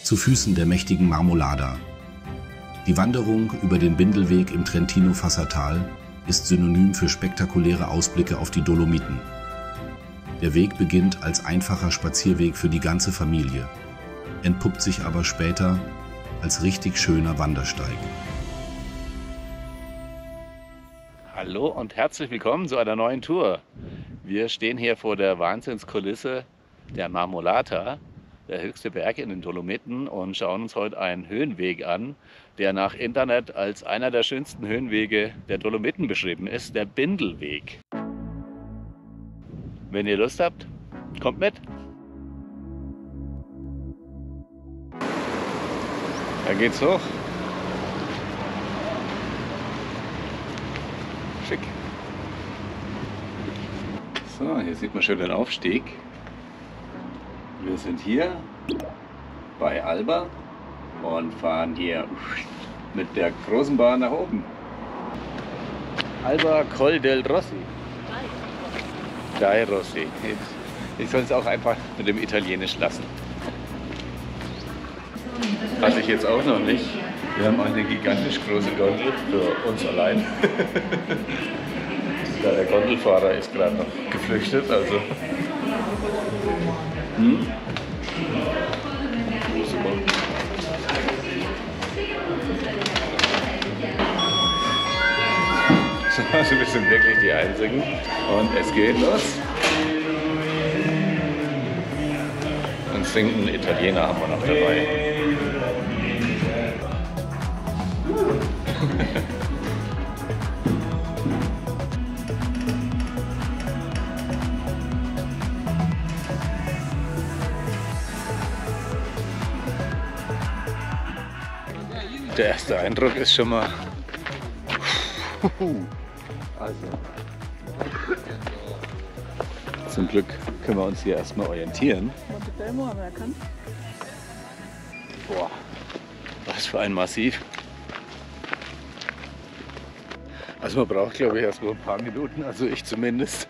zu Füßen der mächtigen Marmolada. Die Wanderung über den Bindelweg im Trentino-Fassatal ist synonym für spektakuläre Ausblicke auf die Dolomiten. Der Weg beginnt als einfacher Spazierweg für die ganze Familie, entpuppt sich aber später als richtig schöner Wandersteig. Hallo und herzlich willkommen zu einer neuen Tour. Wir stehen hier vor der Wahnsinnskulisse der Marmolata, der höchste Berg in den Dolomiten, und schauen uns heute einen Höhenweg an, der nach Internet als einer der schönsten Höhenwege der Dolomiten beschrieben ist, der Bindelweg. Wenn ihr Lust habt, kommt mit! Da geht's hoch. Schick. So, hier sieht man schön den Aufstieg. Wir sind hier bei Alba und fahren hier mit der großen Bahn nach oben. Alba Col del Rossi. Dai Rossi. Ich soll es auch einfach mit dem Italienisch lassen. Hatte ich jetzt auch noch nicht. Wir haben eine gigantisch große Gondel für uns allein. Ja, der Gondelfahrer ist gerade noch geflüchtet, also. Super. Also wir sind wirklich die Einzigen und es geht los. Einen singenden Italiener haben wir noch dabei. Der erste Eindruck ist schon mal. Also. Zum Glück können wir uns hier erstmal orientieren. Boah, was für ein Massiv. Also man braucht, glaube ich, erstmal ein paar Minuten, also ich zumindest,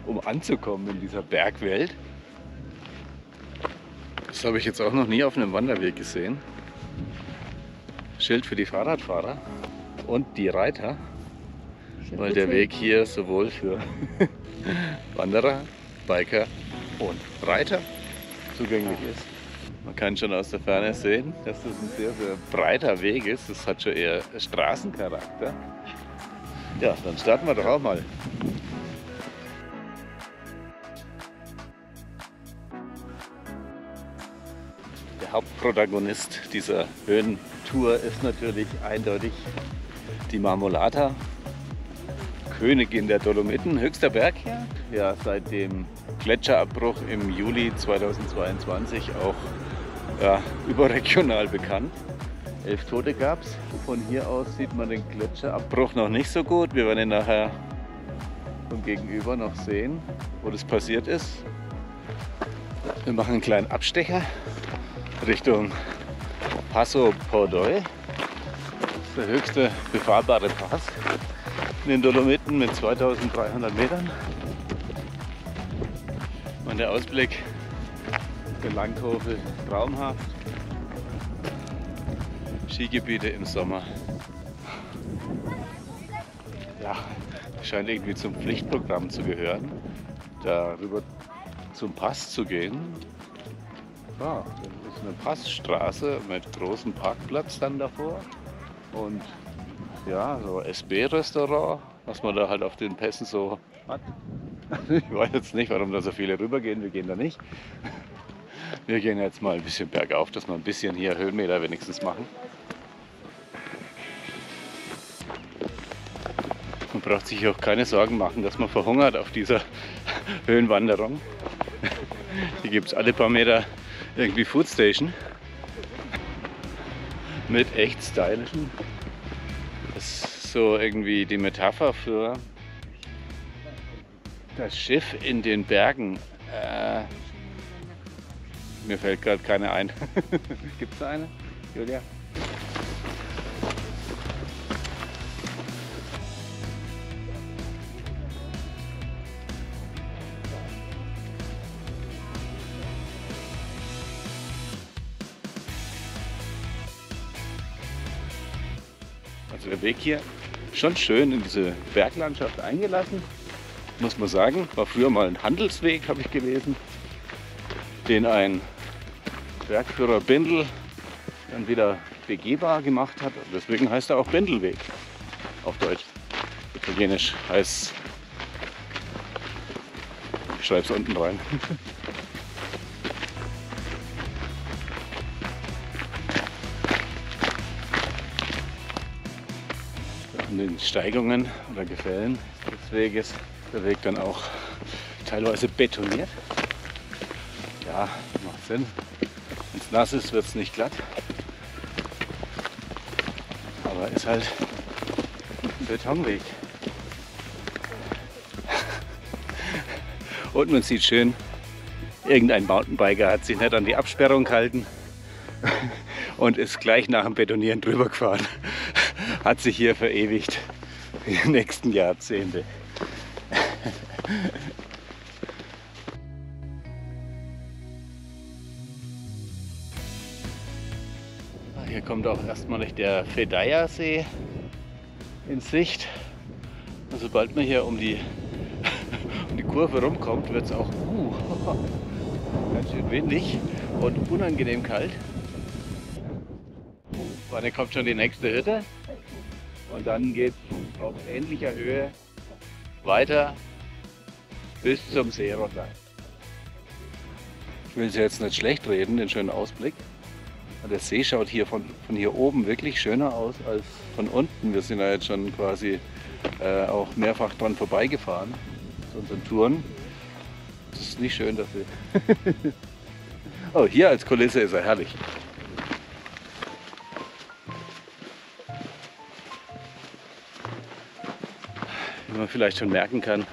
um anzukommen in dieser Bergwelt. Das habe ich jetzt auch noch nie auf einem Wanderweg gesehen. Schild für die Fahrradfahrer und die Reiter, weil der Weg hier sowohl für Wanderer, Biker und Reiter zugänglich ist. Man kann schon aus der Ferne sehen, dass das ein sehr, sehr breiter Weg ist. Das hat schon eher Straßencharakter. Ja, dann starten wir doch auch mal. Der Hauptprotagonist dieser Höhentour ist natürlich eindeutig die Marmolada, Königin der Dolomiten, höchster Berg hier. Ja, seit dem Gletscherabbruch im Juli 2022 auch überregional bekannt. 11 Tote gab es. Von hier aus sieht man den Gletscherabbruch noch nicht so gut. Wir werden ihn nachher vom Gegenüber noch sehen, wo das passiert ist. Wir machen einen kleinen Abstecher Richtung Passo Pordoi. Das ist der höchste befahrbare Pass in den Dolomiten mit 2300 Metern. Und der Ausblick der Langhofe traumhaft. Skigebiete im Sommer. Ja, scheint irgendwie zum Pflichtprogramm zu gehören, darüber zum Pass zu gehen. Ja, das ist eine Passstraße mit großem Parkplatz dann davor und ja, so SB-Restaurant, was man da halt auf den Pässen so hat. Ich weiß jetzt nicht, warum da so viele rübergehen, wir gehen da nicht. Wir gehen jetzt mal ein bisschen bergauf, dass wir ein bisschen hier Höhenmeter wenigstens machen. Man braucht sich auch keine Sorgen machen, dass man verhungert auf dieser Höhenwanderung. Hier gibt es alle paar Meter irgendwie Foodstation mit echt stylischen. Das ist so irgendwie die Metapher für das Schiff in den Bergen. Mir fällt gerade keine ein. Gibt es da eine, Julia? Also der Weg hier schon schön in diese Berglandschaft eingelassen, muss man sagen. War früher mal ein Handelsweg, habe ich gelesen, den ein Bergführer Bindel dann wieder begehbar gemacht hat. Deswegen heißt er auch Bindelweg auf Deutsch. Italienisch heißt, ich schreibe es unten rein. An den Steigungen oder Gefällen des Weges ist der Weg dann auch teilweise betoniert. Ja, macht Sinn. Wenn es nass ist, wird es nicht glatt. Aber ist halt ein Betonweg. Und man sieht schön, irgendein Mountainbiker hat sich nicht an die Absperrung gehalten und ist gleich nach dem Betonieren drüber gefahren. Hat sich hier verewigt für die nächsten Jahrzehnte. Hier kommt auch erstmalig der Fedaia-See in Sicht. Und sobald man hier um die Kurve rumkommt, wird es auch ganz schön windig und unangenehm kalt. Vorne kommt schon die nächste Hütte und dann geht es auf ähnlicher Höhe weiter bis zum See runter. Ich will es jetzt nicht schlecht reden, den schönen Ausblick. Der See schaut hier von hier oben wirklich schöner aus als von unten. Wir sind ja jetzt schon quasi auch mehrfach dran vorbeigefahren zu unseren Touren. Das ist nicht schön, dass wir... Oh, hier als Kulisse ist er herrlich. Wie man vielleicht schon merken kann,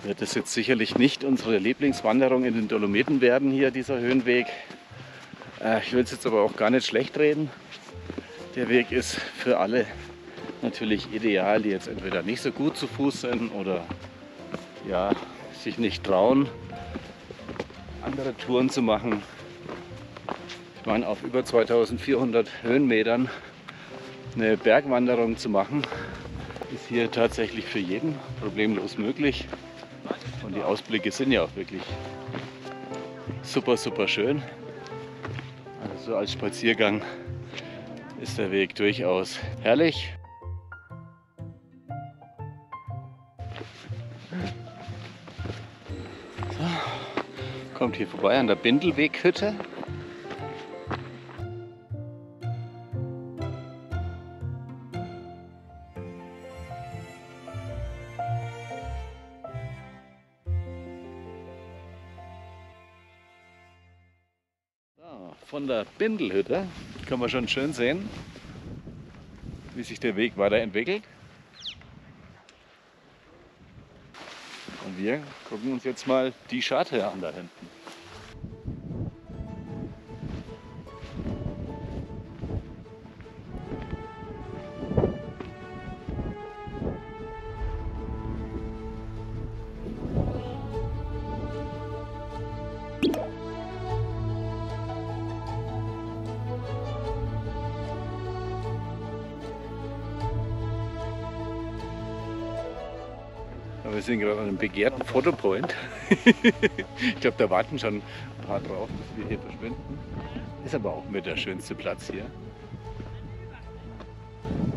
wird es jetzt sicherlich nicht unsere Lieblingswanderung in den Dolomiten werden, hier dieser Höhenweg. Ich will es jetzt aber auch gar nicht schlecht reden. Der Weg ist für alle natürlich ideal, die jetzt entweder nicht so gut zu Fuß sind oder ja, sich nicht trauen, andere Touren zu machen. Ich meine, auf über 2400 Höhenmetern eine Bergwanderung zu machen, ist hier tatsächlich für jeden problemlos möglich. Und die Ausblicke sind ja auch wirklich super, super schön. Also als Spaziergang ist der Weg durchaus herrlich. So, kommt hier vorbei an der Bindelweghütte. Von der Bindelhütte kann man schon schön sehen, wie sich der Weg weiterentwickelt. Und wir gucken uns jetzt mal die Scharte an da hinten. Wir sind gerade an einem begehrten Fotopoint. Ich glaube, da warten schon ein paar drauf, bis wir hier verschwinden. Ist aber auch mit der schönste Platz hier.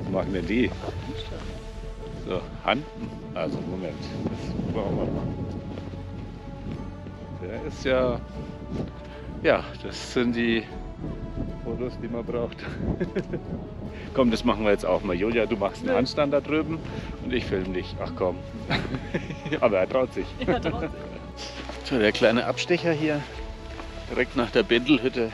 Was machen denn die? So, Hand. Also Moment, das brauchen wir mal. Der ist ja... Ja, das sind die Fotos, die man braucht. Komm, das machen wir jetzt auch mal. Julia, du machst einen Handstand da drüben und ich filme dich. Ach komm. Aber er traut sich. Ja, traut sich. So, der kleine Abstecher hier direkt nach der Bindelhütte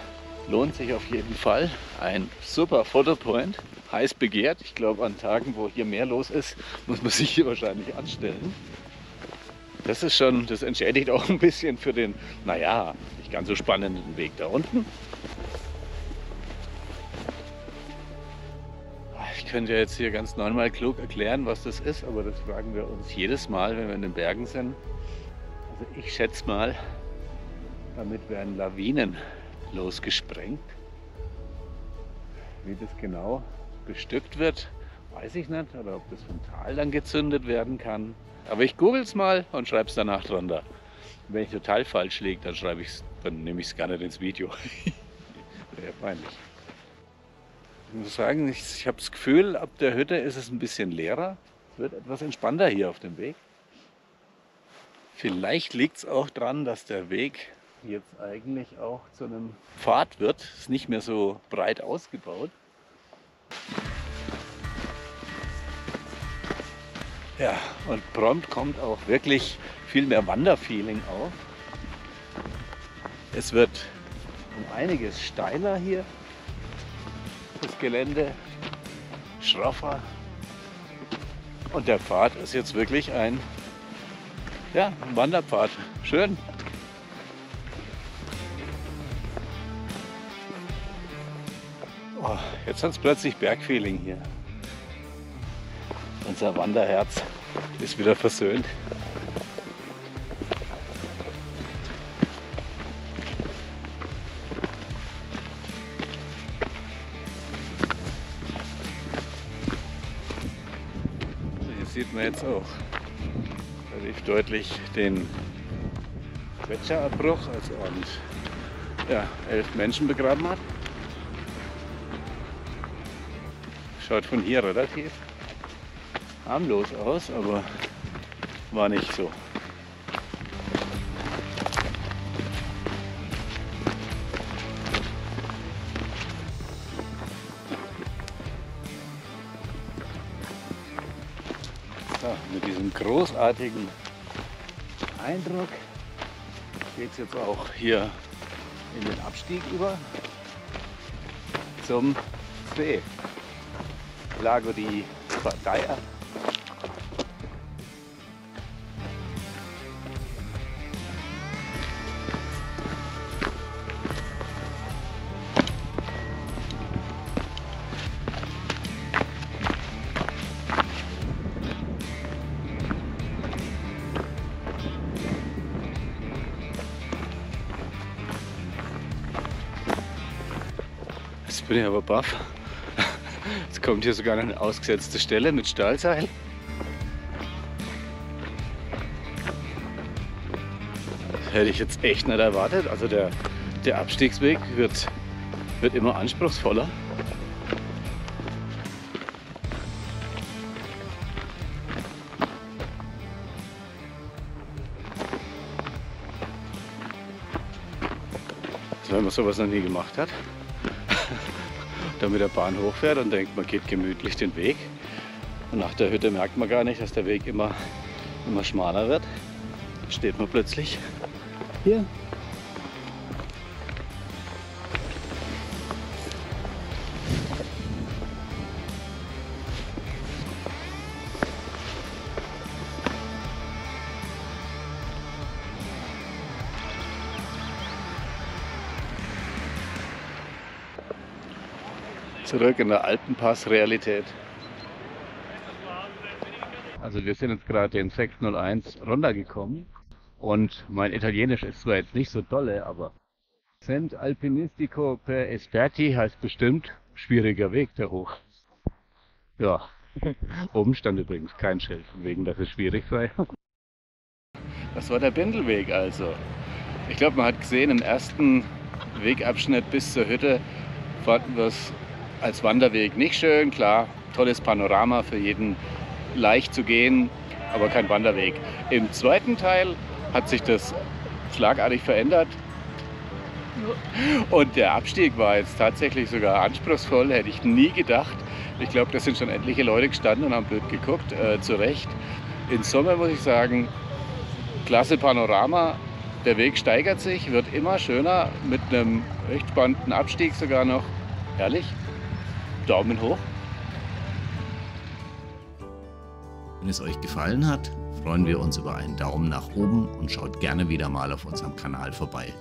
lohnt sich auf jeden Fall. Ein super Fotopoint, heiß begehrt. Ich glaube, an Tagen, wo hier mehr los ist, muss man sich hier wahrscheinlich anstellen. Das ist schon, das entschädigt auch ein bisschen für den, naja, nicht ganz so spannenden Weg da unten. Ich könnte ja jetzt hier ganz normal klug erklären, was das ist, aber das fragen wir uns jedes Mal, wenn wir in den Bergen sind. Also ich schätze mal, damit werden Lawinen losgesprengt. Wie das genau bestückt wird, weiß ich nicht. Oder ob das vom Tal dann gezündet werden kann. Aber ich google es mal und schreibe es danach drunter. Wenn ich total falsch liege, dann nehme ich es gar nicht ins Video. Wäre peinlich. Ich muss sagen, ich habe das Gefühl, ab der Hütte ist es ein bisschen leerer. Es wird etwas entspannter hier auf dem Weg. Vielleicht liegt es auch daran, dass der Weg jetzt eigentlich auch zu einem Pfad wird. Ist nicht mehr so breit ausgebaut. Ja, und prompt kommt auch wirklich viel mehr Wanderfeeling auf. Es wird um einiges steiler hier. Das Gelände schroffer. Und der Pfad ist jetzt wirklich ein Wanderpfad. Schön. Oh, jetzt hat es plötzlich Bergfeeling hier. Unser Wanderherz ist wieder versöhnt. Hier sieht man jetzt auch relativ deutlich den Gletscherabbruch, als und 11 Menschen begraben hat. Schaut von hier relativ harmlos aus, aber war nicht so. So, mit diesem großartigen Eindruck geht es jetzt auch hier in den Abstieg über zum See. Lago di Padaia. Jetzt bin ich aber baff. Jetzt kommt hier sogar eine ausgesetzte Stelle mit Stahlseil. Das hätte ich jetzt echt nicht erwartet. Also der Abstiegsweg wird immer anspruchsvoller. Also wenn man sowas noch nie gemacht hat. Dann mit der Bahn hochfährt und denkt, man geht gemütlich den Weg. Und nach der Hütte merkt man gar nicht, dass der Weg immer schmaler wird. Da steht man plötzlich hier. Zurück in der Alpenpass-Realität. Also wir sind jetzt gerade den 601 runtergekommen und mein Italienisch ist zwar jetzt nicht so dolle, aber Cent Alpinistico per Esperti heißt bestimmt schwieriger Weg da hoch. Ja, oben stand übrigens kein Schild, wegen dass es schwierig sei. Das war der Bindelweg also. Ich glaube, man hat gesehen, im ersten Wegabschnitt bis zur Hütte fanden wir es als Wanderweg nicht schön, klar, tolles Panorama für jeden leicht zu gehen, aber kein Wanderweg. Im zweiten Teil hat sich das schlagartig verändert und der Abstieg war jetzt tatsächlich sogar anspruchsvoll, hätte ich nie gedacht. Ich glaube, da sind schon etliche Leute gestanden und haben blöd geguckt, zu Recht. In Summe muss ich sagen, klasse Panorama, der Weg steigert sich, wird immer schöner, mit einem recht spannenden Abstieg sogar noch. Herrlich. Daumen hoch. Wenn es euch gefallen hat, freuen wir uns über einen Daumen nach oben und schaut gerne wieder mal auf unserem Kanal vorbei.